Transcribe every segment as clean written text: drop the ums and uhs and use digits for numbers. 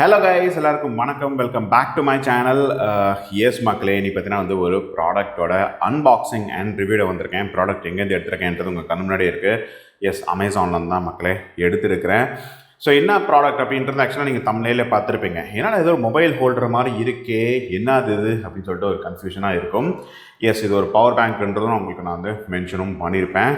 Hello guys, எல்லாருக்கும் வணக்கம். Welcome back to my channel. Yes மக்களே, நீ பார்த்தீங்கன்னா வந்து ஒரு ப்ராடக்ட்டோட அன்பாக்சிங் அண்ட் ரிவ்யூவில் வந்திருக்கேன். ப்ராடக்ட் எங்கேருந்து எடுத்திருக்கேன்றது உங்கள் கண்ணு முன்னாடி இருக்குது. எஸ், அமேசான்லேருந்து தான் மக்களே எடுத்திருக்கிறேன். ஸோ என்ன ப்ராடக்ட் அப்படின்றது ஆக்சுவலாக நீங்கள் தமிழ்லேயே பார்த்துருப்பீங்க. ஏன்னா ஏதோ ஒரு மொபைல் ஹோல்டர் மாதிரி இருக்கே, என்னது இது அப்படின்னு சொல்லிட்டு ஒரு கன்ஃபியூஷனாக இருக்கும். எஸ், இது ஒரு பவர் பேங்க்ன்றதும் உங்களுக்கு நான் வந்து மென்ஷனும் பண்ணியிருப்பேன்.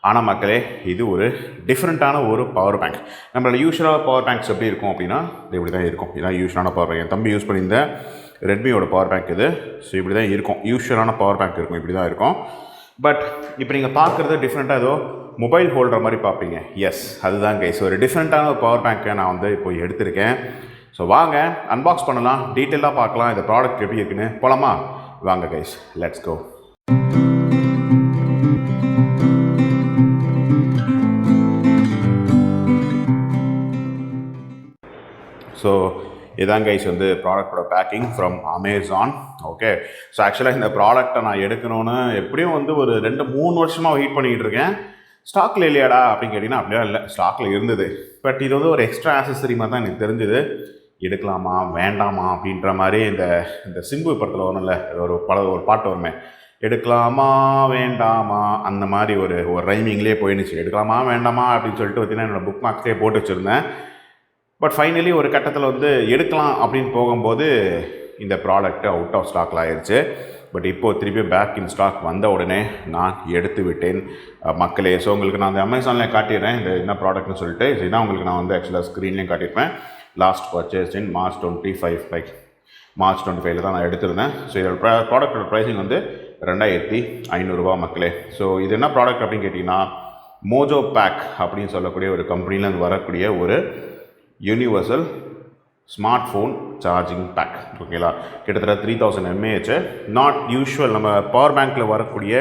ஆனால் மக்களே, இது ஒரு டிஃப்ரெண்ட்டான ஒரு பவர் பேங்க். நம்மளோட யூஸ்வலாக பவர் பேங்க்ஸ் எப்படி இருக்கும் அப்படின்னா இது இப்படி தான் இருக்கும். இதுதான் யூஸ்வலான பவர் பேங்க். என் தம்பி யூஸ் பண்ணியிருந்த ரெட்மியோட பவர் பேங்க் இது. ஸோ இப்படி தான் இருக்கும். யூஸ்வலான பவர் பேங்க் இருக்கும், இப்படி தான் இருக்கும். பட் இப்போ நீங்கள் பார்க்குறது டிஃப்ரெண்ட்டாக ஏதோ மொபைல் ஹோல்டர் மாதிரி பார்ப்பீங்க. எஸ், அதுதான் கைஸ். ஒரு டிஃப்ரெண்ட்டான ஒரு பவர் பேங்க்கை நான் வந்து இப்போ எடுத்திருக்கேன். ஸோ வாங்க அன்பாக்ஸ் பண்ணலாம், டீட்டெயிலாக பார்க்கலாம் இந்த ப்ராடக்ட் எப்படி இருக்குன்னு. போகலாமா? வாங்க கைஸ், லெட்ஸ் கோ. ஸோ இதான் கைஸ் வந்து ப்ராடக்டோட packing from Amazon. Okay, so ஆக்சுவலாக இந்த ப்ராடக்டை நான் எடுக்கணும்னு எப்படியும் வந்து ஒரு 2-3 வருஷமாக வெயிட் பண்ணிக்கிட்டு இருக்கேன். ஸ்டாக்கில் இல்லையாடா அப்படின்னு கேட்டிங்கன்னா அப்படிலாம் இல்லை, ஸ்டாக்கில் இருந்தது. பட் இது வந்து ஒரு எக்ஸ்ட்ரா ஆக்சசரி மாதிரி தான் எனக்கு தெரிஞ்சுது. எடுக்கலாமா வேண்டாமா அப்படின்ற மாதிரி இந்த சிம்பு படத்தில் வரும்ல, ஒரு பாட்டு வருமே, எடுக்கலாமா வேண்டாமா, அந்த மாதிரி ஒரு ரைமிங்லேயே போயிடுச்சு. எடுக்கலாமா வேண்டாமா அப்படின்னு சொல்லிட்டு பார்த்தீங்கன்னா என்னோடய புக் மார்க்ஸ்லேயே போட்டு வச்சுருந்தேன். பட் ஃபைனலி ஒரு கட்டத்தில் வந்து எடுக்கலாம் அப்படின்னு போகும்போது இந்த ப்ராடக்ட்டு அவுட் ஆஃப் ஸ்டாக்கில் ஆயிடுச்சு. பட் இப்போது திருப்பி பேக் இன் ஸ்டாக் வந்த உடனே நான் எடுத்து விட்டேன் மக்களே. ஸோ உங்களுக்கு நான் அந்த அமேசானில் காட்டிடுறேன் இந்த என்ன ப்ராடக்ட்னு சொல்லிட்டு. இதுதான் உங்களுக்கு நான் வந்து ஆக்சுவலாக ஸ்க்ரீன்லேயும் காட்டியிருப்பேன். லாஸ்ட் பர்ச்சேஸ் இன் March 25 தான் நான் எடுத்திருந்தேன். ஸோ இதோட ப்ராடக்டோட ப்ரைஸிங் வந்து 2500 மக்களே. ஸோ இது என்ன ப்ராடக்ட் அப்படின்னு கேட்டிங்கன்னா மோஜோ பேக் அப்படின்னு சொல்லக்கூடிய ஒரு கம்பெனிலேருந்து வரக்கூடிய ஒரு universal smart phone charging pack. ஓகேங்களா, கிட்டத்தட்ட 3000 mAh. நாட் யூஷுவல் நம்ம பவர் பேங்க்கில் வரக்கூடிய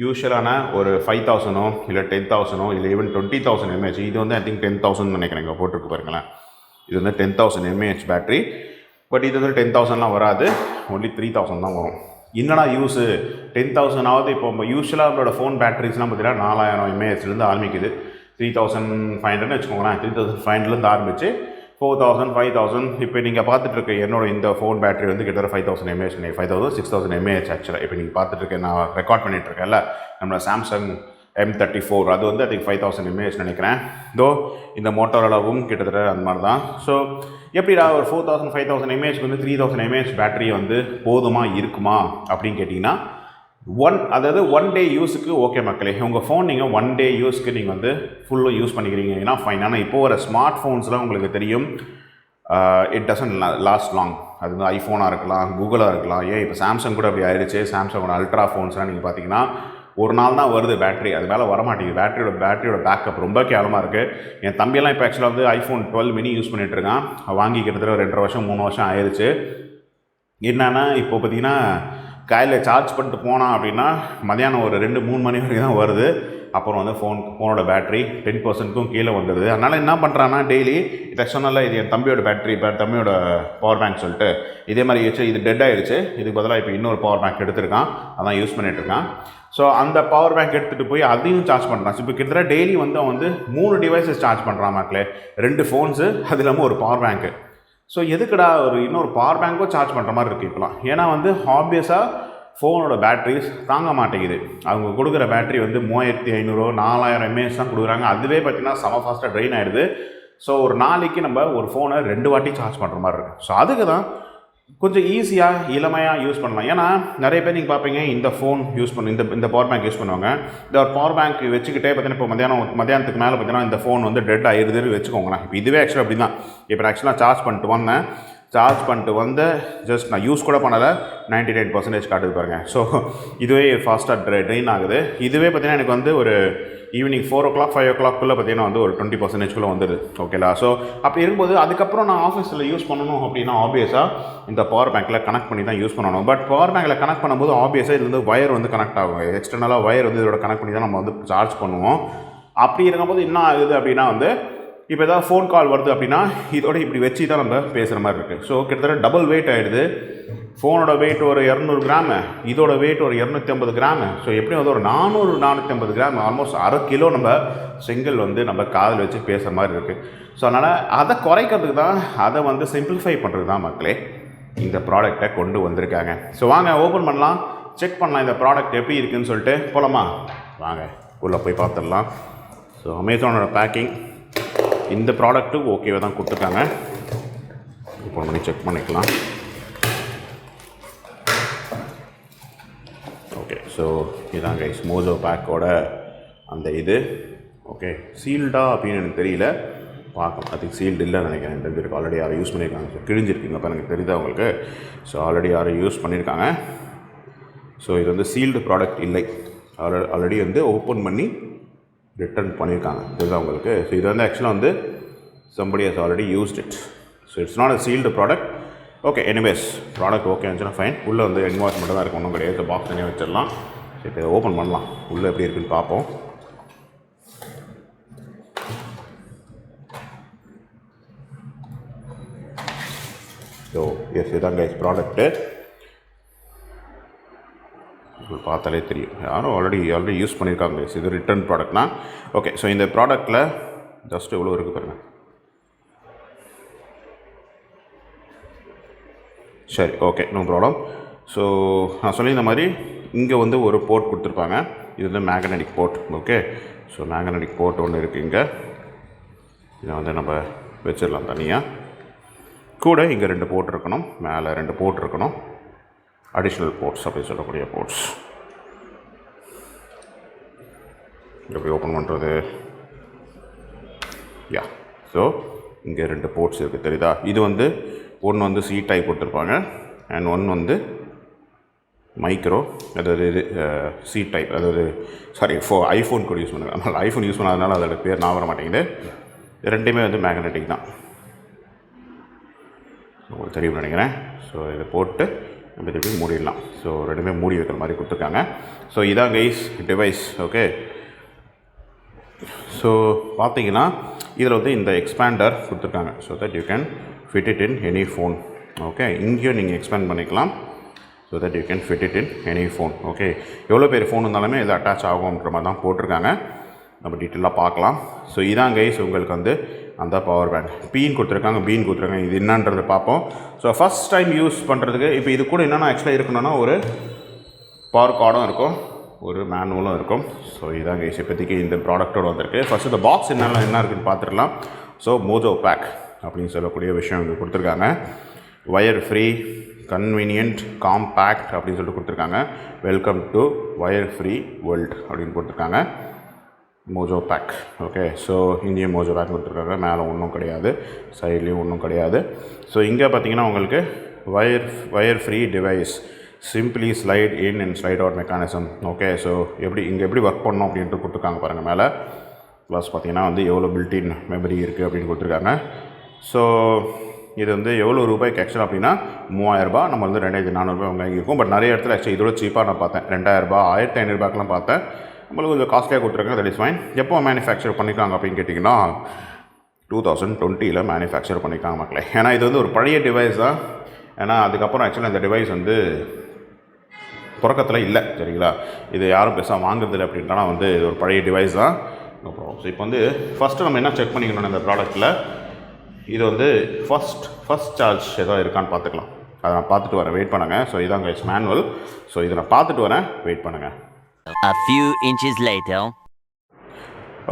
யூஷுவலான ஒரு 5000 இல்லை 10,000 இல்லை ஈவன் 20,000 mAh. இது வந்து ஐ திங்க் 10,000 நினைக்கிறேன், இங்கே போட்டிருக்கு பாருங்களேன். இது வந்து 10,000 mAh பேட்ரி. பட் இது வந்து 10,000லாம் வராது, ஒன்லி 3,000 தான் வரும். என்னடா யூஸு 10,000 இப்போ யூஷுவலாக நம்மளோட ஃபோன் பேட்டரிஸ்லாம் பார்த்தீங்கன்னா 4000 mAhலேருந்து ஆரம்பிக்குது. 3,500 வச்சுக்கோங்களேன். 3,500லேருந்து ஆரம்பிச்சு 4,000 5,000. இப்போ நீங்கள் பார்த்துட்ருக்க என்னோட இந்த ஃபோன் பேட்டரி வந்து கிட்டத்தட்ட 5,000 mAh, 6,000 mAh ஆக்சுவலாக. இப்போ நீங்கள் பார்த்துட்ருக்கேன், நான் ரெக்கார்ட் பண்ணிகிட்ருக்கேன்ல, நம்மளோட சாம்சங் M34 அது வந்து அதுக்கு 5,000 mAh நினைக்கிறேன். தோ இந்த மோட்டோரோலாவும் கிட்டத்தட்ட அந்த மாதிரி தான். ஸோ எப்படிடா ஒரு 4,000 5,000 mAh வந்து 3,000 mAh பேட்டரி வந்து போதுமா இருக்குமா அப்படின்னு கேட்டிங்கன்னா அதாவது ஒன் டே யூஸுக்கு ஓகே மக்களே. உங்கள் ஃபோன் நீங்கள் ஒன் டே யூஸ்க்கு நீங்கள் வந்து ஃபுல்லாக யூஸ் பண்ணிக்கிறீங்கன்னா ஃபைன். ஆனால் இப்போது ஒரு ஸ்மார்ட் ஃபோன்ஸ்லாம் உங்களுக்கு தெரியும், இட் டசன்ட் லாஸ்ட் லாங். அது வந்து ஐஃபோனாக இருக்கலாம், கூகுளாக இருக்கலாம், ஏன் இப்போ சாம்சங் கூட அப்படி ஆயிடுச்சு. சாம்சங்கோட அல்ட்ரா ஃபோன்ஸ்லாம் நீங்கள் பார்த்தீங்கன்னா ஒரு நாள் தான் வருது பேட்டரி, அது மேலே வரமாட்டேங்குது. பேட்டரியோட பேக்கப் ரொம்ப கேவலமாக இருக்குது. என் தம்பியெல்லாம் இப்போ ஆக்சுவலாக வந்து iPhone 12 mini யூஸ் பண்ணிகிட்ருக்கான். வாங்கி கிட்டத்தட்ட 2.5 வருஷம் 3 வருஷம் ஆயிடுச்சு. என்னன்னா இப்போ பார்த்தீங்கன்னா காலையில் சார்ஜ் பண்ணிட்டு போனான் அப்படின்னா மதியானம் ஒரு 2-3 மணி வரைக்கும் தான் வருது. அப்புறம் வந்து ஃபோனோட பேட்டரி 10%க்கும் கீழே வந்துடுது. அதனால் என்ன பண்ணுறான்னா டெய்லி சொன்னால இது என் தம்பியோட பேட்டரி, தம்பியோட பவர் பேங்க் சொல்லிட்டு இதே மாதிரி வச்சு இது டெட் ஆகிடுச்சு. இதுக்கு பதிலாக இப்போ இன்னொரு பவர் பேங்க் எடுத்திருக்கான், அதான் யூஸ் பண்ணிகிட்ருக்கான். ஸோ அந்த பவர் பேங்க் எடுத்துகிட்டு போய் அதையும் சார்ஜ் பண்ணுறான். இப்போ கிட்டத்தட்ட டெய்லி வந்து அவன் வந்து 3 டிவைஸஸ் சார்ஜ் பண்ணுறான் மக்களே. 2 ஃபோன்ஸு, அது இல்லாமல் ஒரு பவர் பேங்க்கு. ஸோ எதுக்குடா ஒரு இன்னொரு பவர் பேங்க்கும் சார்ஜ் பண்ணுற மாதிரி இருக்குது இப்போலாம். ஏன்னா வந்து ஆப்வியஸாக ஃபோனோட பேட்ரிஸ் தாங்க மாட்டேங்குது. அவங்க கொடுக்குற பேட்ரி வந்து 3500 4000 mAh தான் கொடுக்குறாங்க. அதுவே பார்த்திங்கன்னா செம ஃபாஸ்ட்டாக ட்ரெயின் ஆகிடுது. ஸோ ஒரு நாளைக்கு நம்ம ஒரு ஃபோனை 2 வாட்டி சார்ஜ் பண்ணுற மாதிரி இருக்குது. ஸோ அதுக்கு தான் கொஞ்சம் ஈஸியாக இளமையாக யூஸ் பண்ணலாம். ஏன்னா நிறைய பேர் நீங்கள் பார்ப்பீங்க இந்த ஃபோன் யூஸ் பண்ணி இந்த பவர் பேங்க் யூஸ் பண்ணுவாங்க. இந்த ஒரு பவர் பேங்க் வச்சுக்கிட்டே பார்த்தீங்கன்னா இப்போ மத்தியானத்துக்கு மேலே பார்த்தீங்கன்னா இந்த ஃபோன் வந்து டெட் ஆகிடுதுன்னு வச்சுக்கோங்களேன். இப்போ இதுவே ஆக்சுவலாக அப்படி தான். இப்போ ஆக்சுவலாக சார்ஜ் பண்ணிட்டு வந்த ஜஸ்ட் நான் யூஸ் கூட பண்ணலை, 99% காட்டுது பாருங்கள். ஸோ இதுவே ஃபாஸ்ட்டாக ட்ரெயின் ஆகுது. இதுவே பார்த்தீங்கன்னா எனக்கு வந்து ஒரு ஈவினிங் 4 o'clock 5 o'clockக்குள்ளே பார்த்தீங்கன்னா வந்து ஒரு 20%க்குள்ளே வந்துடுது. ஓகேலா, ஸோ அப்படி இருக்கும்போது அதுக்கப்புறம் நான் ஆஃபீஸில் யூஸ் பண்ணணும் அப்படின்னா ஆப்வியஸாக இந்த பவர் பேங்க்கில் கனெக்ட் பண்ணி தான் யூஸ் பண்ணணும். பட் பவர் பேங்க்கில் கனெக்ட் பண்ணும்போது ஆப்வியஸாக இது வந்து ஒயர் வந்து கனெக்ட் ஆகும். எக்ஸ்டர்னலாக ஒயர் வந்து இதோட கனெக்ட் பண்ணி தான் நம்ம வந்து சார்ஜ் பண்ணுவோம். அப்படி இருக்கும்போது என்ன ஆகுது அப்படின்னா வந்து இப்போ ஏதாவது ஃபோன் கால் வருது அப்படின்னா இதோட இப்படி வச்சு தான் நம்ம பேசுகிற மாதிரி இருக்குது. ஸோ கிட்டத்தட்ட டபுள் வெயிட் ஆகிடுது. ஃபோனோட வெயிட் ஒரு 200 கிராமு, இதோட வெயிட் ஒரு 250 கிராமு. ஸோ எப்படியும் வந்து ஒரு 400-450 கிராம், ஆல்மோஸ்ட் அரை கிலோ நம்ம செங்கல் வந்து நம்ம காதில் வச்சு பேசுகிற மாதிரி இருக்குது. ஸோ அதனால் அதை குறைக்கிறதுக்கு தான், அதை வந்து சிம்பிளிஃபை பண்ணுறது தான் மக்களே இந்த ப்ராடக்டை கொண்டு வந்திருக்காங்க. ஸோ வாங்க ஓப்பன் பண்ணலாம், செக் பண்ணலாம் இந்த ப்ராடக்ட் எப்படி இருக்குதுன்னு சொல்லிட்டு. போகலாமா? வாங்க உள்ளே போய் பார்த்துடலாம். ஸோ அமேசானோட பேக்கிங் இந்த ப்ராடக்ட்டும் ஓகேவாக தான் கொடுத்துருக்காங்க. ஓப்பன் பண்ணி செக் பண்ணிக்கலாம். ஓகே, ஸோ இதுதான் கைஸ் மோஜோ பேக்கோட அந்த இது. ஓகே, சீல்டா அப்படின்னு எனக்கு தெரியல, பார்க்கணும். அதுக்கு சீல்டு இல்லைன்னு நினைக்கிறேன். ரெண்டு பேருக்கு ஆல்ரெடி யாரும் யூஸ் பண்ணியிருக்காங்க. ஸோ கிழிஞ்சிருக்குங்க, அப்போ எனக்கு தெரியுதா உங்களுக்கு? ஸோ ஆல்ரெடி யாரும் யூஸ் பண்ணியிருக்காங்க. ஸோ இது வந்து சீல்டு ப்ராடக்ட் இல்லை, ஆல்ரெடி வந்து ஓப்பன் பண்ணி ரிட்டர்ன் பண்ணியிருக்காங்க. இதுதான் உங்களுக்கு. ஸோ இது வந்து ஆக்சுவலாக வந்து somebody has already used it. So it's not a sealed product. Okay, anyways product okay இருந்துச்சுன்னா ஃபைன். உள்ளே வந்து இன்வாய்ஸ் மட்டும் தான் இருக்கும், ஒன்றும் கிடையாது. பாக்ஸ் தனியாக வச்சிடலாம். ஸோ இப்போ இதை ஓப்பன் பண்ணலாம், உள்ளே எப்படி இருக்குன்னு பார்ப்போம். ஸோ எஸ், இதுதான் கைஸ் ப்ராடக்ட்டு. உங்களுக்கு பார்த்தாலே தெரியும், யாரும் ஆல்ரெடி யூஸ் பண்ணியிருக்காங்க. இது ரிட்டர்ன் ப்ராடக்ட்னா. ஓகே, ஸோ இந்த ப்ராடக்ட்டில் ஜஸ்ட் எவ்வளோ இருக்குது பாருங்கள். சரி, ஓகே, நோ ப்ராப்ளம். ஸோ நான் சொல்லியிருந்த மாதிரி இங்கே வந்து ஒரு போர்ட் கொடுத்துருப்பாங்க. இது வந்து magnetic port. Okay, so magnetic port ஒன்று இருக்குது இங்கே. இதை வந்து நம்ம வச்சிடலாம் தனியாக. கூட இங்கே 2 போர்ட் இருக்கணும், மேலே 2 போர்ட் இருக்கணும், அடிஷ்னல் போர்ட்ஸ் அப்படின்னு சொல்லக்கூடிய போர்ட்ஸ். எப்படி ஓப்பன் பண்ணுறது? யா, ஸோ இங்கே 2 போர்ட்ஸ் இருக்குது, தெரியுதா? இது வந்து ஒன்று வந்து சி டைப் கொடுத்துருப்பாங்க, அண்ட் ஒன்று வந்து மைக்ரோ, அதாவது இது சி டைப், அதாவது சாரி ஐஃபோன் கூட யூஸ் பண்ணுங்க. அதனால் ஐஃபோன் யூஸ் பண்ணாதனால அதோட பேர் நான் வர மாட்டேங்குது. ரெண்டுமே வந்து மேக்னெட்டிக் தான், உங்களுக்கு தெரியும் நினைக்கிறேன். ஸோ இதை போட்டு நம்ம திருப்பி மூடிடலாம். ஸோ ரெண்டுமே மூடி வைக்கிற மாதிரி கொடுத்துருக்காங்க. ஸோ இதான் கைஸ் டிவைஸ். ஓகே, ஸோ பார்த்தீங்கன்னா இதில் வந்து இந்த எக்ஸ்பேண்டர் கொடுத்துருக்காங்க. So that you can fit it in any phone. Okay, இங்கேயும் நீங்கள் எக்ஸ்பேண்ட் பண்ணிக்கலாம். So that you can fit it in any phone. Okay, எவ்வளோ பேர் ஃபோன் இருந்தாலுமே இது அட்டாச் ஆகும்ன்ற மாதிரி தான் போட்டிருக்காங்க. நம்ம டீட்டெயிலாக பார்க்கலாம். ஸோ இதான் கைஸ் உங்களுக்கு வந்து அந்த பவர் பேங்க். பீன் கொடுத்துருக்காங்க, பீன் கொடுத்துருக்காங்க. இது என்னன்றது பார்ப்போம். ஸோ ஃபஸ்ட் டைம் யூஸ் பண்ணுறதுக்கு இப்போ இது கூட என்னென்னா ஆக்சுவலாக இருக்கணும்னா ஒரு பவர் கார்டும் இருக்கும், ஒரு மேனுவலும் இருக்கும். ஸோ இதான் கைஸ் இப்போதைக்கு இந்த ப்ராடக்டோடு வந்திருக்கு. ஃபஸ்ட்டு இந்த பாக்ஸ் என்ன இருக்குதுன்னு பார்த்துடலாம். ஸோ மோஜோ பேக் அப்படின்னு சொல்லக்கூடிய விஷயம் இங்கே கொடுத்துருக்காங்க. வயர் ஃப்ரீ, கன்வீனியன்ட், காம்பேக்ட் அப்படின்னு சொல்லிட்டு கொடுத்துருக்காங்க. Welcome to wire free world அப்படின்னு கொடுத்துருக்காங்க. Mojo pack. ஓகே, ஸோ இங்கேயும் மோஜோ பேக் கொடுத்துருக்காங்க. மேலே ஒன்றும் கிடையாது, சைட்லேயும் ஒன்றும் கிடையாது. ஸோ இங்கே பார்த்தீங்கன்னா உங்களுக்கு wire free device, simply slide in and slide out mechanism. Okay, so இங்கே எப்படி ஒர்க் பண்ணணும் அப்படின்ட்டு கொடுத்துருக்காங்க பாருங்கள் மேலே. ப்ளஸ் பார்த்தீங்கன்னா வந்து எவ்வளோ பில்டின் மெமரி இருக்குது அப்படின்னு கொடுத்துருக்காங்க. ஸோ இது வந்து எவ்வளோ ரூபாய்க்கு ஆக்சுவலாக அப்படின்னா 3000 ரூபாய். நம்ம வந்து 2400 வாங்கியிருக்கோம். பட் நிறைய இடத்துல ஆக்சுவலி இதோட சீப்பாக நான் பார்த்தேன். 2000 ரூபாய், 1500 ரூபாய்க்கெலாம் பார்த்தேன். நம்மளுக்கு கொஞ்சம் காஸ்ட்லியாக கொடுத்துருக்காங்க. That is fine. எப்போ மேனுஃபேக்சர் பண்ணியிருக்காங்க அப்படின்னு கேட்டிங்கன்னா 2020 மேனுஃபேக்சர் பண்ணியிருக்காங்க மக்களே. ஏன்னா இது வந்து ஒரு பழைய டிவைஸ் தான். ஏன்னா அதுக்கப்புறம் ஆக்சுவலாக இந்த டிவைஸ் வந்து புழக்கத்தில் இல்லை, சரிங்களா? இது யாரும் பெருசாக வாங்குறதில்லை அப்படின்ட்டுனா வந்து இது ஒரு பழைய டிவைஸ் தான். அப்புறம் ஸோ இப்போ வந்து ஃபஸ்ட்டு நம்ம என்ன செக் பண்ணிக்கணும் இந்த ப்ராடக்ட்டில், இது வந்து ஃபஸ்ட் சார்ஜ் ஏதோ இருக்கான்னு பார்த்துக்கலாம். அதை நான் பார்த்துட்டு வரேன், வெயிட் பண்ணுங்கள். ஸோ இதான் கைஸ் மேனுவல். ஸோ இதை நான் பார்த்துட்டு வரேன், வெயிட் பண்ணுங்கள். A few inches later.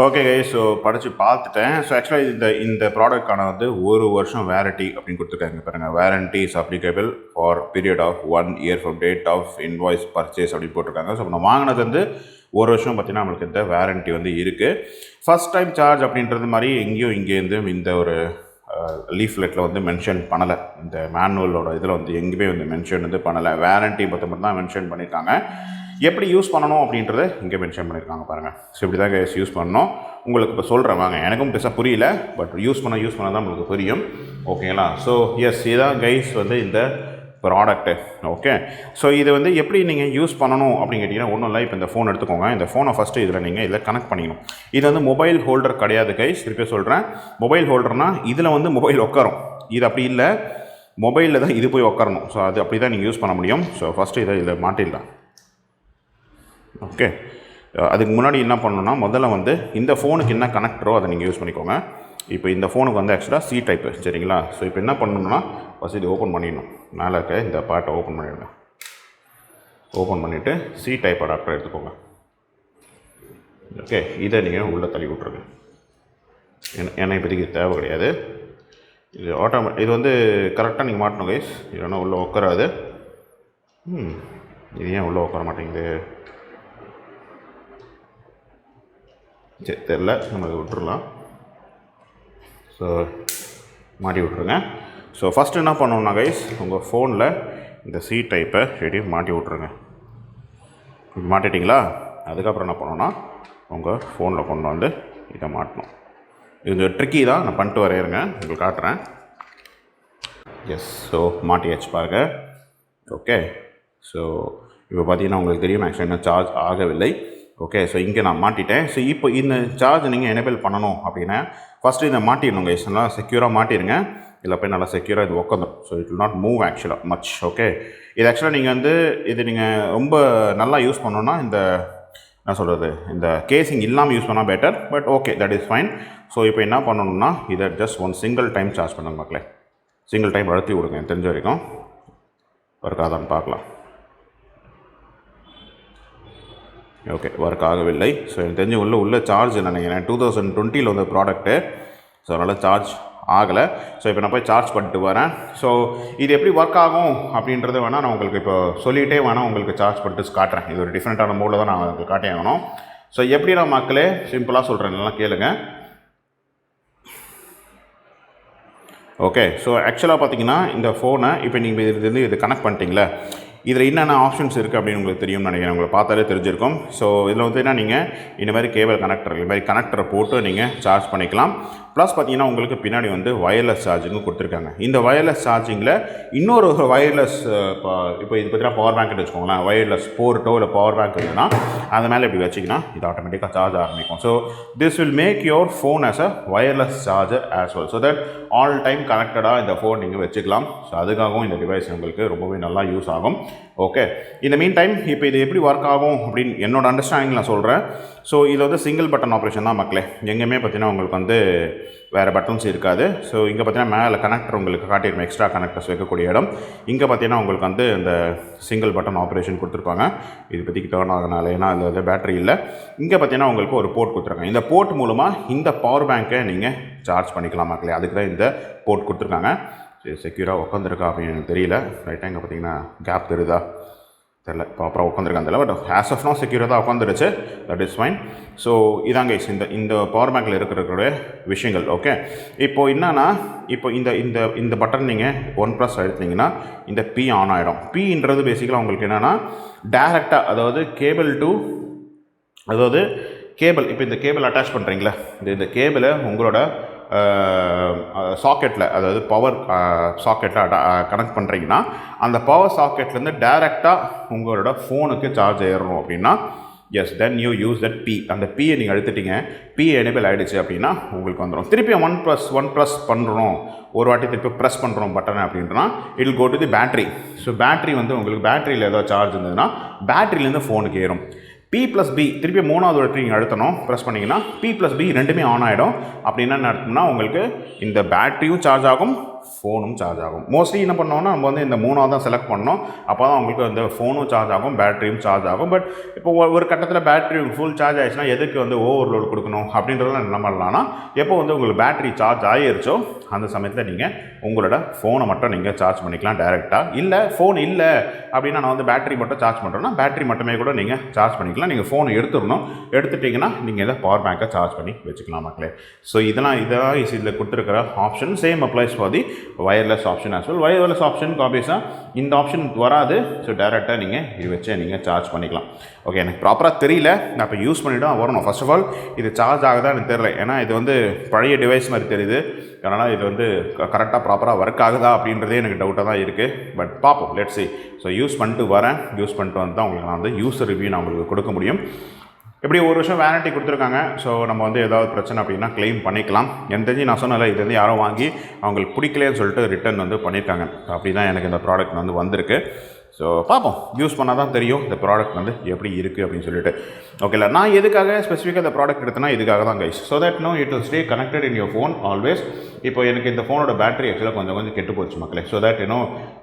Okay guys, so படித்து பார்த்துட்டேன். ஸோ ஆக்சுவலாக இந்த ப்ராடக்ட்கான வந்து 1 வருஷம் வேரண்டி அப்படின்னு கொடுத்துருக்காங்க பாருங்கள். Warranty is applicable for period of 1 year from date of invoice purchase அப்படின்னு போட்டிருக்காங்க. ஸோ நம்ம வாங்கினது வந்து 1 வருஷம் பார்த்தீங்கன்னா நம்மளுக்கு இந்த வேரண்டி வந்து இருக்குது. ஃபஸ்ட் டைம் சார்ஜ் அப்படின்றது மாதிரி இங்கேருந்து இந்த ஒரு லீஃப்லெட்டில் வந்து மென்ஷன் பண்ணலை. இந்த மேனுவலோட இதில் வந்து எங்கேயுமே வந்து மென்ஷன் வந்து பண்ணலை. வேரண்டி மட்டும் தான் மென்ஷன் பண்ணியிருக்காங்க. எப்படி யூஸ் பண்ணணும் அப்படின்றத இங்கே மென்ஷன் பண்ணியிருக்காங்க பாருங்கள். ஸோ இப்படி தான் கைஸ் யூஸ் பண்ணணும். உங்களுக்கு இப்போ சொல்கிறேன் வாங்க. எனக்கும் பெருசாக புரியல, பட் யூஸ் பண்ண தான் உங்களுக்கு புரியும். ஓகேங்களா? ஸோ எஸ், இதுதான் கைஸ் வந்து இந்த ப்ராடக்ட்டு. ஓகே, ஸோ இது வந்து எப்படி நீங்கள் யூஸ் பண்ணணும் அப்படின்னு கேட்டிங்கன்னா ஒன்றும் இல்லை. இப்போ இந்த ஃபோன் எடுத்துக்கோங்க. இந்த ஃபோனை ஃபஸ்ட்டு நீங்கள் இதில் கனெக்ட் பண்ணிக்கணும். இது வந்து மொபைல் ஹோல்டர் கிடையாது கைஸ், திருப்பி சொல்கிறேன். மொபைல் ஹோல்டர்னால் இதில் வந்து மொபைல் உட்காரும். இது அப்படி இல்லை. மொபைலில் தான் இது போய் உட்காரணும். ஸோ அது அப்படி தான் நீங்கள் யூஸ் பண்ண முடியும். ஸோ ஃபஸ்ட்டு இதை இதில் மாட்டிடலாம். ஓகே, அதுக்கு முன்னாடி என்ன பண்ணணும்னா முதல்ல வந்து இந்த ஃபோனுக்கு என்ன கனெக்டரோ அதை நீங்கள் யூஸ் பண்ணிக்கோங்க. இப்போ இந்த ஃபோனுக்கு வந்து ஆக்சுவலாக சி டைப்பு, சரிங்களா? ஸோ இப்போ என்ன பண்ணணும்னா ஃபஸ்ட் இது ஓப்பன் பண்ணிடணும். மேலே இருக்க இந்த பார்ட்டை ஓப்பன் பண்ணிவிடுங்க. ஓப்பன் பண்ணிவிட்டு சி டைப் அடாப்டர் எடுத்துக்கோங்க. ஓகே, இதை நீங்கள் உள்ளே தள்ளி விட்ருங்க. ஏன்னா இப்போதைக்கு தேவை கிடையாது. இது இது வந்து கரெக்டாக நீங்கள் மாட்டணும் கைஸ், இல்லைன்னா உள்ளே உட்காராது. இது ஏன் உள்ளே உட்கார மாட்டேங்குது? சரி, தெரில, நம்ம அதை விட்டுருலாம். ஸோ மாட்டி விட்ருங்க. ஸோ ஃபஸ்ட்டு என்ன பண்ணணும்னா கைஸ், உங்கள் ஃபோனில் இந்த சி டைப்பை ரெடி மாட்டி விட்ருங்க. மாட்டிட்டிங்களா? அதுக்கப்புறம் என்ன பண்ணணும்னா உங்கள் ஃபோனில் கொண்டு வந்து இதை மாட்டணும். இது ட்ரிக்கி தான், நான் பண்ணிட்டு வரையிருங்க, உங்களுக்கு காட்டுறேன். எஸ், ஸோ மாட்டியாச்சு பாருங்க. ஓகே, ஸோ இப்போ பார்த்தீங்கன்னா உங்களுக்கு தெரியும் ஆக்சுவலாக இன்னும் சார்ஜ் ஆகவில்லை. ஓகே, ஸோ இங்கே நான் மாட்டிட்டேன். ஸோ இப்போ இந்த சார்ஜ் நீங்கள் எனேபிள் பண்ணணும் அப்படின்னா ஃபஸ்ட்டு இதை மாட்டிடணுங்க. நல்லா செக்யூராக மாட்டிடுங்க. இதில் போய் நல்லா செக்யூராக இது உட்காந்துடும். So it will not move ஆக்சுவலாக மச். ஓகே, இது ஆக்சுவலாக நீங்கள் வந்து இது நீங்கள் ரொம்ப நல்லா யூஸ் பண்ணணுன்னா இந்த என்ன சொல்கிறது, இந்த கேசிங் இல்லாமல் யூஸ் பண்ணால் better. But okay, that is fine. So இப்போ என்ன பண்ணணும்னா இதை ஜஸ்ட் சிங்கிள் டைம் சார்ஜ் பண்ணுங்க மக்களே. சிங்கிள் டைம் அழுத்தி விடுங்க. தெரிஞ்ச வரைக்கும் ஒர்க் ஆகாதான்னு பார்க்கலாம். ஓகே, ஒர்க் ஆகவில்லை. ஸோ எனக்கு தெரிஞ்ச உள்ள சார்ஜ் நினைக்கிறேன் 2020 வந்த ப்ராடக்ட்டு. ஸோ அதனால் சார்ஜ் ஆகலை. ஸோ இப்போ நான் போய் சார்ஜ் பண்ணிட்டு வரேன். ஸோ இது எப்படி ஒர்க் ஆகும் அப்படின்றது வேணால் நான் உங்களுக்கு இப்போ சொல்லிகிட்டே வேணால் உங்களுக்கு சார்ஜ் பண்ணிட்டு காட்டுறேன். இது ஒரு டிஃப்ரெண்ட்டான மோடில் தான் நான் உங்களுக்கு காட்டே ஆகணும். ஸோ எப்படி நான் மக்களே சிம்பிளாக சொல்கிறேன், நல்லா கேளுங்க. ஓகே, ஸோ ஆக்சுவலாக பார்த்தீங்கன்னா இந்த ஃபோனை இப்போ நீங்கள் இது கனெக்ட் பண்ணிட்டீங்களே, இதில் என்னென்ன ஆப்ஷன்ஸ் இருக்குது அப்படின்னு உங்களுக்கு தெரியும்னு நினைக்கிறேன். உங்களை பார்த்தாலே தெரிஞ்சிருக்கும். ஸோ இதில் வந்து என்ன, நீங்கள் இந்த மாதிரி கேபிள் கனெக்டர், இந்த மாதிரி கனெக்டரை போட்டு நீங்கள் சார்ஜ் பண்ணிக்கலாம். ப்ளஸ் பார்த்தீங்கன்னா உங்களுக்கு பின்னாடி வந்து வயர்லெஸ் சார்ஜிங்கும் கொடுத்துருக்காங்க. இந்த வயர்லெஸ் சார்ஜிங்கில் இன்னொரு வயர்லெஸ் இப்போ இது பார்த்தீங்கன்னா பவர் பேங்க்னு வச்சுக்கோங்களேன். வயர்லெஸ் போர்ட்டோ இல்லை பவர் பேங்க் இருந்ததுன்னா அது மேலே இப்படி வச்சிங்கன்னா இது ஆட்டோமேட்டிக்காக சார்ஜ் ஆரம்பிக்கும். So this will make your phone as a wireless charger as well. So that all time கனெக்டடாக இந்த ஃபோன் நீங்கள் வச்சுக்கலாம். ஸோ அதுக்காகவும் இந்த டிவைஸ் உங்களுக்கு ரொம்பவே நல்லா யூஸ் ஆகும். ஓகே, இந்த மீன் டைம் இப்போ இது எப்படி ஒர்க் ஆகும் அப்படின்னு என்னோட அண்டர்ஸ்டாண்டிங் நான் சொல்கிறேன். ஸோ இது வந்து சிங்கிள் பட்டன் ஆப்ரேஷன் தான் மக்களே. எங்கேயுமே பார்த்தீங்கன்னா உங்களுக்கு வந்து வேறு பட்டன்ஸ் இருக்காது. ஸோ இங்கே பார்த்தீங்கன்னா மேலே கனெக்டர் உங்களுக்கு காட்டியிருக்கும், எக்ஸ்ட்ரா கனெக்டர்ஸ் வைக்கக்கூடிய இடம். இங்கே பார்த்தீங்கன்னா உங்களுக்கு வந்து இந்த சிங்கிள் பட்டன் ஆப்ரேஷன் கொடுத்துருப்பாங்க. இது பற்றிக்கு டேர்ன் ஆகனால, ஏன்னா அது வந்து பேட்டரி இல்லை. இங்கே பார்த்தீங்கன்னா உங்களுக்கு ஒரு போர்ட் கொடுத்துருக்காங்க. இந்த போர்ட் மூலமாக இந்த பவர் பேங்க்கை நீங்கள் சார்ஜ் பண்ணிக்கலாம் மக்களே. அதுக்கு தான் இந்த போர்ட் கொடுத்துருக்காங்க. சரி, செக்யூராக உட்காந்துருக்கா அப்படின்னு எனக்கு தெரியல. ரைட்டாக இங்கே பார்த்தீங்கன்னா கேப் தெரியுதா தெரியல, ப்ராப்பராக உட்காந்துருக்காங்க தெரியல. பட் ஆஸ் ஆஃப் நோ செக்யூராக தான் உட்காந்துருச்சு. That is fine. ஸோ இதாங்க இந்த பவர் பேங்கில் இருக்கிற விஷயங்கள். ஓகே, இப்போது என்னன்னா இப்போ இந்த பட்டன் நீங்கள் 1+ அழுத்தினீங்கன்னா இந்த பி ஆன் ஆகிடும். பின்றது பேசிக்கலாக உங்களுக்கு என்னென்னா டேரெக்டாக, அதாவது கேபிள் இப்போ இந்த கேபிள் அட்டாச் பண்ணுறீங்களா, இந்த கேபிளை உங்களோட சாக்கெட்டில், அதாவது பவர் சாக்கெட்டில் கனெக்ட் பண்ணுறீங்கன்னா அந்த பவர் சாக்கெட்லேருந்து டைரெக்டாக உங்களோட ஃபோனுக்கு சார்ஜ் ஏறணும் அப்படின்னா yes, then you use that B. அந்த பியை நீங்கள் எடுத்துட்டீங்க, பி எனேபிள் ஆகிடுச்சு அப்படின்னா உங்களுக்கு வந்துடும். திருப்பி 1+1+ பண்ணுறோம், ஒரு வாட்டி திருப்பி ப்ரெஸ் பண்ணுறோம் பட்டனை அப்படின்னா it will go to the battery. So battery வந்து உங்களுக்கு பேட்டரியில் ஏதோ சார்ஜ் இருந்ததுன்னா பேட்டரியிலேருந்து ஃபோனுக்கு ஏறும். P+B திருப்பி மூணாவது வாட்டி நீங்கள் அழுத்தணும், ப்ரெஸ் பண்ணிங்கன்னா P+B ரெண்டுமே ஆன் ஆகிடும். அப்படின்னா என்ன அர்த்தம்னா உங்களுக்கு இந்த பேட்டரியும் சார்ஜ் ஆகும், ஃபோனும் சார்ஜ் ஆகும். மோஸ்ட்லி என்ன பண்ணோம்னா நம்ம வந்து இந்த மூணாவது தான் செலக்ட் பண்ணோம். அப்போ தான் உங்களுக்கு அந்த ஃபோனும் சார்ஜ் ஆகும், பேட்டரியும் சார்ஜ் ஆகும். பட் இப்போ ஒரு கட்டத்தில் பேட்டரி ஃபுல் சார்ஜ் ஆகிடுச்சுன்னா எதுக்கு வந்து ஓவர்லோடு கொடுக்கணும் அப்படின்றதெல்லாம் என்ன பண்ணலாம்னா, எப்போ வந்து உங்களுக்கு பேட்டரி சார்ஜ் ஆகிருச்சோ அந்த சமயத்தில் நீங்கள் உங்களோட ஃபோனை மட்டும் நீங்கள் சார்ஜ் பண்ணிக்கலாம் டைரெக்டாக. இல்லை ஃபோன் இல்லை அப்படின்னா நான் வந்து பேட்டரி மட்டும் சார்ஜ் பண்ணுறேன்னா பேட்டரி மட்டுமே கூட நீங்கள் சார்ஜ் பண்ணிக்கலாம். நீங்கள் ஃபோனை எடுத்துட்டிங்கன்னா நீங்கள் இதை பவர் பேங்கை சார்ஜ் பண்ணி வச்சுக்கலாம் மக்களே. ஸோ இதெல்லாம் இதில் கொடுத்துருக்கிற option same applies for the wireless option as well. Wireless ஆப்ஷனுக்கு ஆப்வியஸாக இந்த ஆப்ஷன் வராது. ஸோ டேரெக்டாக நீங்கள் இது வச்சு நீங்கள் சார்ஜ் பண்ணிக்கலாம். ஓகே, எனக்கு ப்ராப்பராக தெரியல, நான் இப்போ யூஸ் பண்ணிவிட்டு தான் வரணும். ஃபர்ஸ்ட் ஆஃப் ஆல் இது சார்ஜ் ஆகுதா எனக்கு தெரியல, ஏன்னா இது வந்து பழைய டிவைஸ் மாதிரி தெரியுது. அதனால் இது வந்து கரெக்டாக ப்ராப்பராக ஒர்க் ஆகுதா அப்படின்றதே எனக்கு டவுட்டாக தான் இருக்குது. பட் பார்ப்போம், லெட்ஸ் see. ஸோ யூஸ் பண்ணிட்டு வரேன். யூஸ் பண்ணிட்டு வந்து தான் உங்களுக்கு நான் வந்து யூஸர் ரிவ்யூ நான் உங்களுக்கு கொடுக்க முடியும். இப்படி ஒரு வருஷம் வேரண்டி கொடுத்துருக்காங்க. ஸோ நம்ம வந்து ஏதாவது பிரச்சனை அப்படின்னா க்ளைம் பண்ணிக்கலாம். எனக்கு தெரிஞ்சு நான் சொன்னல, இது வந்து யாரோ வாங்கி அவங்களுக்கு பிடிக்கலன்னு சொல்லிட்டு ரிட்டர்ன் வந்து பண்ணியிருக்காங்க. அப்படி தான் எனக்கு இந்த ப்ராடக்ட் வந்து வந்திருக்கு. ஸோ பார்ப்போம், யூஸ் பண்ணால் தான் தெரியும் இந்த ப்ராடக்ட் வந்து எப்படி இருக்குது அப்படின்னு சொல்லிட்டு. ஓகேல, நான் எதுக்காக ஸ்பெசிஃபிக்காக இந்த ப்ராடக்ட் எடுத்தேன்னா இதுக்காக தான் guys. So that know it will stay connected in your phone always. இப்போ எனக்கு இந்த ஃபோனோட பேட்டரி ஆக்சுவலாக கொஞ்சம் கெட்டு போச்சு மக்களே. ஸோ தட்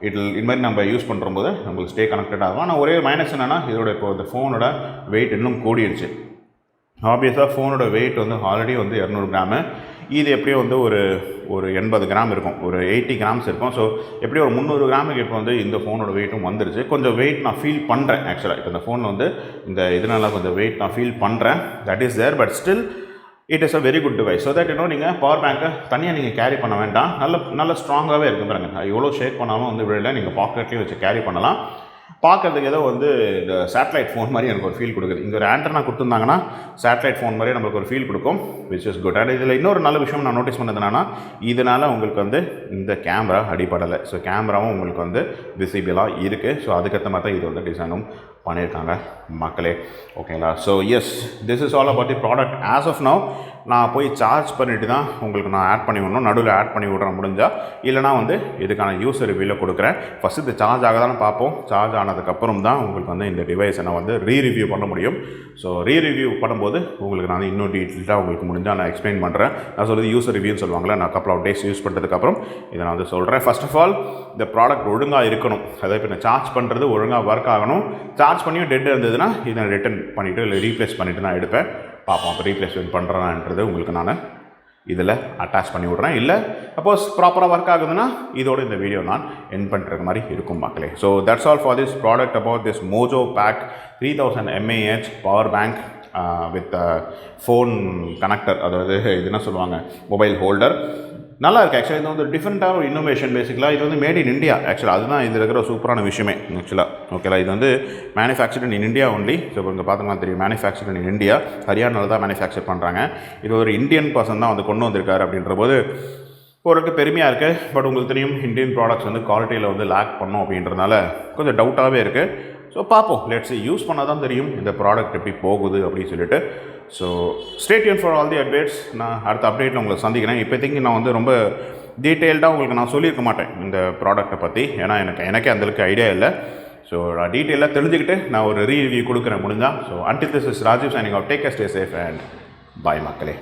இது மாதிரி நம்ம யூஸ் பண்ணும்போது நம்மளுக்கு ஸ்டே கனெக்டட் ஆகும். ஆனால் ஒரே மைனஸ் என்னென்னா, இதோட இப்போ இந்த ஃபோனோட வெயிட் இன்னும் கூடிடுச்சு. ஆப்வியஸாக ஃபோனோட வெயிட் வந்து ஆல்ரெடி வந்து 200 கிராமு. இது எப்படியும் வந்து ஒரு 80 கிராம் இருக்கும், ஒரு 80 கிராம்ஸ் இருக்கும். ஸோ எப்படியும் ஒரு 300 கிராமுக்கு இப்போ வந்து இந்த ஃபோனோட வெயிட்டும் வந்துருச்சு. கொஞ்சம் வெயிட் நான் ஃபீல் பண்ணுறேன் ஆக்சுவலாக. இப்போ இந்த ஃபோனில் வந்து இந்த இதனால கொஞ்சம் வெயிட் நான் ஃபீல் பண்ணுறேன். That is there, but still it is a very good device. So that நீங்கள் பவர் பேங்க்கை தனியாக நீங்கள் கேரி பண்ண வேண்டாம். நல்ல ஸ்ட்ராங்காகவே இருக்குது பாருங்க. எவ்வளோ ஷேக் பண்ணாலும் வந்து விடல, நீங்கள் பாக்கெட்லேயும் வச்சு கேரி பண்ணலாம். பார்க்குறதுக்கு ஏதோ வந்து இந்த சேட்டலைட் ஃபோன் மாதிரி எனக்கு ஒரு ஃபீல் கொடுக்குது. இங்கே ஒரு ஆண்டனா கொடுத்துருந்தாங்கன்னா சேட்டலைட் ஃபோன் மாதிரி நம்மளுக்கு ஒரு ஃபீல் கொடுக்கும், விச் இஸ் குட். அண்ட் இதில் இன்னொரு நல்ல விஷயம் நான் நோட்டீஸ் பண்ணது என்னன்னா, இதனால் உங்களுக்கு வந்து இந்த கேமரா அடிப்படலை. ஸோ கேமராவும் உங்களுக்கு வந்து விசிபிளாக இருக்குது. ஸோ அதுக்கேற்ற மாதிரி தான் இது வந்து டிசைனும் பண்ணியிருக்காங்க மக்களே. ஓகேங்களா? So yes, this is all about the product as of now. நான் போய் சார்ஜ் பண்ணிவிட்டு தான் உங்களுக்கு நான் ஆட் பண்ணி விடணும். நடுவில் ஆட் பண்ணி விட்றேன் முடிஞ்சால். இல்லைனா வந்து இதுக்கான யூஸர் ரிவ்யூவில் கொடுக்குறேன். ஃபஸ்ட்டு இது சார்ஜ் ஆகதானே பார்ப்போம். சார்ஜ் ஆனதுக்கப்புறம் தான் உங்களுக்கு வந்து இந்த டிவைஸை நான் வந்து ரீரிவ்யூ பண்ண முடியும். ஸோ ரீரிவ்யூ பண்ணும்போது உங்களுக்கு நான் இன்னும் டீட்டெயிலாக உங்களுக்கு முடிஞ்சால் நான் எக்ஸ்பிளைன் பண்ணுறேன். நான் சொல்கிறது யூஸர் ரிவ்யூன்னு சொல்லுவாங்களே, நான் கப்பல் ஆஃப் டேஸ் யூஸ் பண்ணுறதுக்கப்புறம் இதை நான் வந்து சொல்கிறேன். ஃபர்ஸ்ட் ஆஃப் ஆல் இந்த ப்ராடக்ட் ஒழுங்காக இருக்கணும். அதாவது இப்போ நான் சார்ஜ் பண்ணுறது ஒழுங்காக ஒர்க் ஆகணும். சார்ஜ் பண்ணியும் டெட் இருந்ததுன்னா இதை ரிட்டர்ன் பண்ணிவிட்டு இல்லை ரீப்ளேஸ் பண்ணிவிட்டு நான் எடுப்பேன். பார்ப்போம் அப்போ ரீப்ளேஸ்மெண்ட் பண்ணுறேன்ன்றது உங்களுக்கு நான் இதில் அட்டாச் பண்ணி விட்றேன். இல்லை சப்போஸ் ப்ராப்பராக ஒர்க் ஆகுதுன்னா இதோட இந்த வீடியோ நான் எண்ட் பண்ணுற மாதிரி இருக்கும் மக்களே. So that's all for this product about this Mojo pack 3000 mAh power bank with phone connector. அதாவது இது என்ன சொல்லுவாங்க, மொபைல் ஹோல்டர். நல்லா இருக்குது ஆக்சுவலாக. இது வந்து டிஃப்ரெண்ட்டாக ஒரு இன்னோவேஷன். பேசிக்கலாக இது வந்து மேட் இன் இந்தியா ஆக்சுவலாக. அதுதான் இதில் இருக்கிற சூப்பரான விஷயமே ஆக்சுவலாக. ஓகேலா, இது வந்து manufactured in India only. So இப்போ இங்கே பார்த்தோம்னா தெரியும், மேனுஃபேக்சர்ட் இன் இந்தியா. ஹரியானாவில் தான் மேனுஃபேக்சர் பண்ணுறாங்க. இது ஒரு இந்தியன் பர்சன் தான் வந்து கொண்டு வந்திருக்காரு அப்படின்ற போது ஓரளவுக்கு பெருமையாக இருக்குது. பட் உங்களுக்கு தெரியும், இந்தியன் ப்ராடக்ட்ஸ் வந்து குவாலிட்டியில் வந்து லேக் பண்ணோம் அப்படின்றதுனால கொஞ்சம் டவுட்டாகவே இருக்குது. ஸோ பார்ப்போம், லெட்ஸ் யூஸ் பண்ணால் தான் தெரியும் இந்த ப்ராடக்ட் எப்படி போகுது அப்படின்னு சொல்லிட்டு. So stay tune for all the updates. நான் அடுத்த அப்டேட்டில் உங்களை சந்திக்கிறேன். இப்போதைக்கு நான் வந்து ரொம்ப டீட்டெயில்டாக உங்களுக்கு நான் சொல்லியிருக்க மாட்டேன் இந்த ப்ராடக்ட்டை பற்றி. ஏன்னா எனக்கே அந்தளவுக்கு ஐடியா இல்லை. ஸோ நான் டீட்டெயிலாக தெரிஞ்சுக்கிட்டு நான் ஒரு ரீவியூ கொடுக்குறேன் முடிஞ்சால். So until this is Rajiv signing off. Take care, stay safe and பாய் மக்களே.